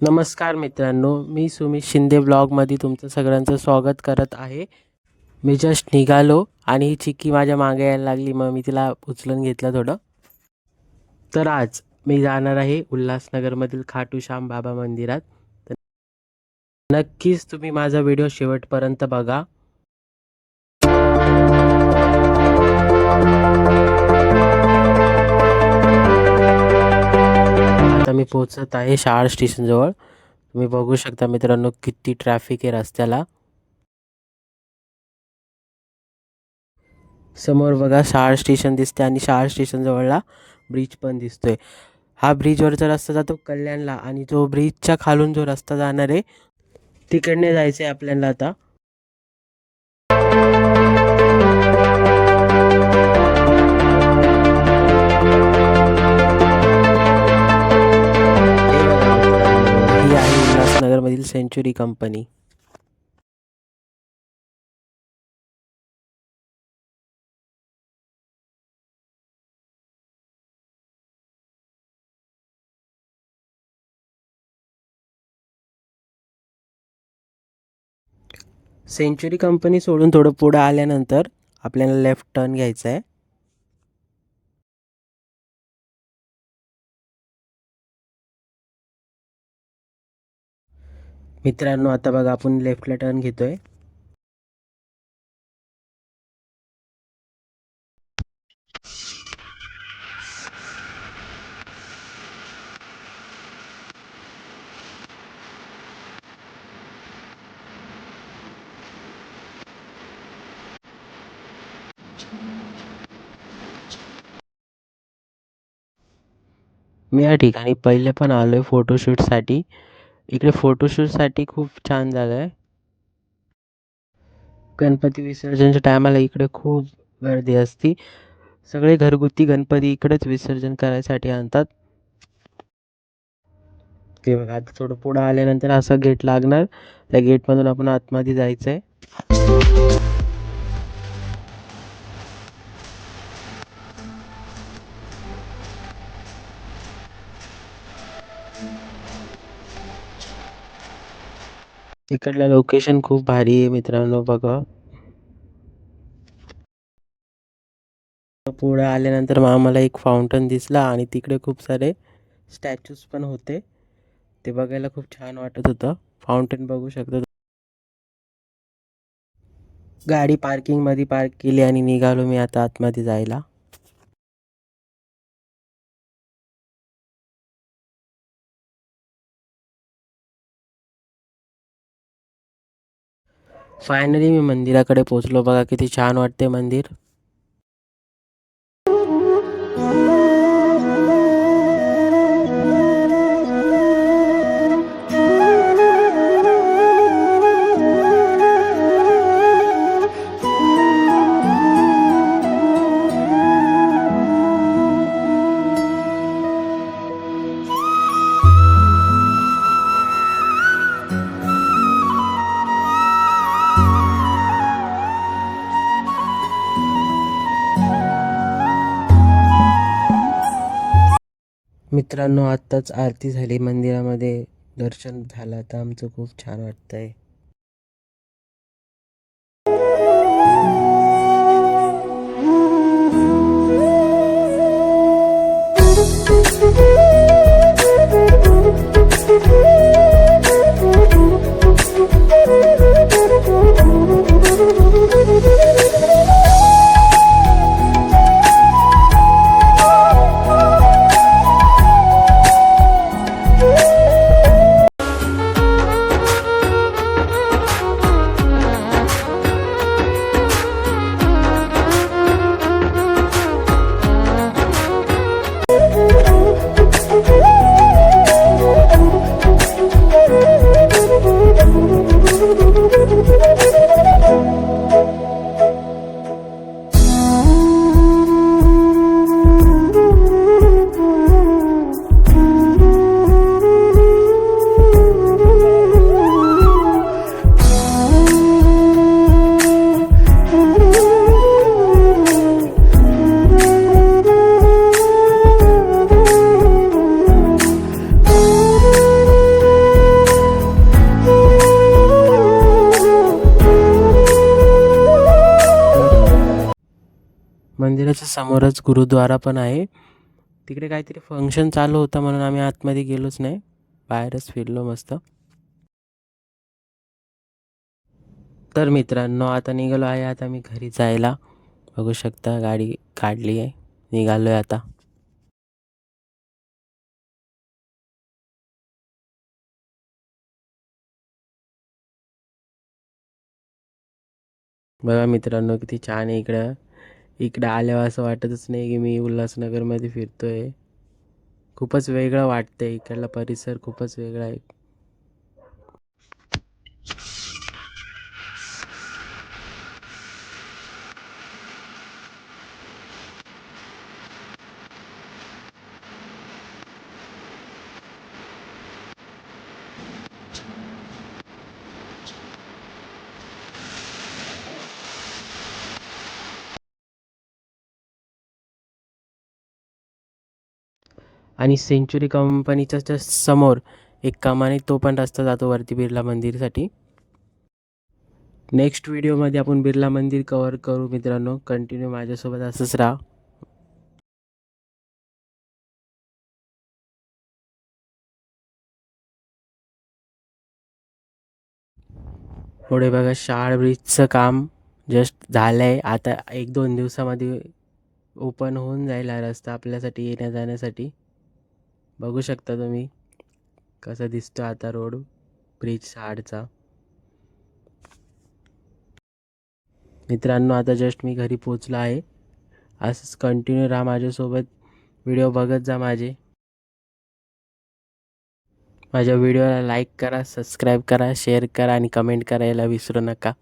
नमस्कार मित्रांनो, मी सुमित शिंदे ब्लॉगमध्ये तुमचं सगळ्यांचं स्वागत करत आहे. मी जस्ट निघालो आणि ही चिक्की माझ्या मागे यायला लागली, मग मी तिला उचलून घेतलं थोडं. तर आज मी जाणार आहे उल्हासनगरमधील खाटू श्याम बाबा मंदिरात. तर नक्कीच तुम्ही माझा व्हिडिओ शेवटपर्यंत बघा. आता मी पोहोचत आहे शाळा स्टेशनजवळ. तुम्ही बघू शकता मित्रांनो किती ट्रॅफिक आहे रस्त्याला. समोर बघा शाळा स्टेशन दिसते आणि शाळा स्टेशन जवळला ब्रिज पण दिसतोय. हा ब्रिजवरचा रस्ता जातो कल्याणला आणि जो ब्रिजच्या खालून जो रस्ता जाणार आहे तिकडने जायचं आहे आपल्याला आता. ही आहे उल्हासनगरमधील सेंचुरी कंपनी. सेंचुरी कंपनी सोडून थोडं पुढं आल्यानंतर आपल्याला लेफ्ट टर्न घ्यायचा आहे. मित्रांनो आता बघा आपण लेफ्टला टर्न घेतोय. मी या ठिकाणी पहिले पण आलोय फोटोशूटसाठी. इकडे फोटोशूटसाठी खूप छान जागा आहे. गणपती विसर्जनच्या टायमाला इकडे खूप गर्दी असते. सगळे घरगुती गणपती इकडेच विसर्जन करायसाठी आणतात. ते बघा आता थोडं पुढं आल्यानंतर असं गेट लागणार. त्या गेटमधून आपण आतमध्ये जायचं आहे. इकडलं लोकेशन खूप भारी आहे मित्रांनो बघा. पुढे आल्यानंतर मग आम्हाला एक फाउंटन दिसला आणि तिकडे खूप सारे स्टॅच्यूज पण होते. ते बघायला खूप छान वाटत होतं. फाउंटन बघू शकता. गाडी पार्किंगमध्ये पार्क केली आणि निघालो मी आता आतमध्ये जायला. फायनली मी मंदिराकडे पोहोचलो. बघा किती छान वाटते मंदिर. मित्रांनो आत्ताच आरती झाली मंदिरामध्ये. दर्शन झालं तर आमचं खूप छान वाटतंय. मंदिराच्या समोरच गुरुद्वारा पण आहे. तिकडे काहीतरी फंक्शन चालू होतं म्हणून आम्ही आतमध्ये गेलोच नाही, बाहेरच फिरलो मस्त. तर मित्रांनो आता निघालो आहे आता मी घरी जायला. बघू शकता गाडी काढली आहे, निघालो आहे आता. बघा मित्रांनो किती छान आहे इकडं. इकडं आल्यावर असं वाटतच नाही की मी उल्हासनगरमध्ये फिरतोय. खूपच वेगळं वाटतंय, इकडला परिसर खूपच वेगळा आहे. आणि सेंचुरी कंपनीच्या समोर एक कमानी, तो पण रस्ता जातो वरती बिर्ला मंदिरसाठी. नेक्स्ट व्हिडिओमध्ये आपण बिर्ला मंदिर कव्हर करू मित्रांनो. कंटिन्यू माझ्यासोबत असंच राहा. पुढे बघा शाळ ब्रिजचं काम जस्ट झालं आहे. आता 1-2 दिवसामध्ये ओपन होऊन जाईल हा रस्ता आपल्यासाठी येण्या जाण्यासाठी. बघू शकता तुम्ही कसा दिसतो आता रोड ब्रिज शाळचा. मित्रांनो आता जस्ट मी घरी पोचलो आहे. असंच कंटिन्यू राहा माझ्यासोबत, व्हिडिओ बघत जा माझे. माझ्या व्हिडिओला लाईक करा, सबस्क्राईब करा, शेअर करा आणि कमेंट करायला विसरू नका.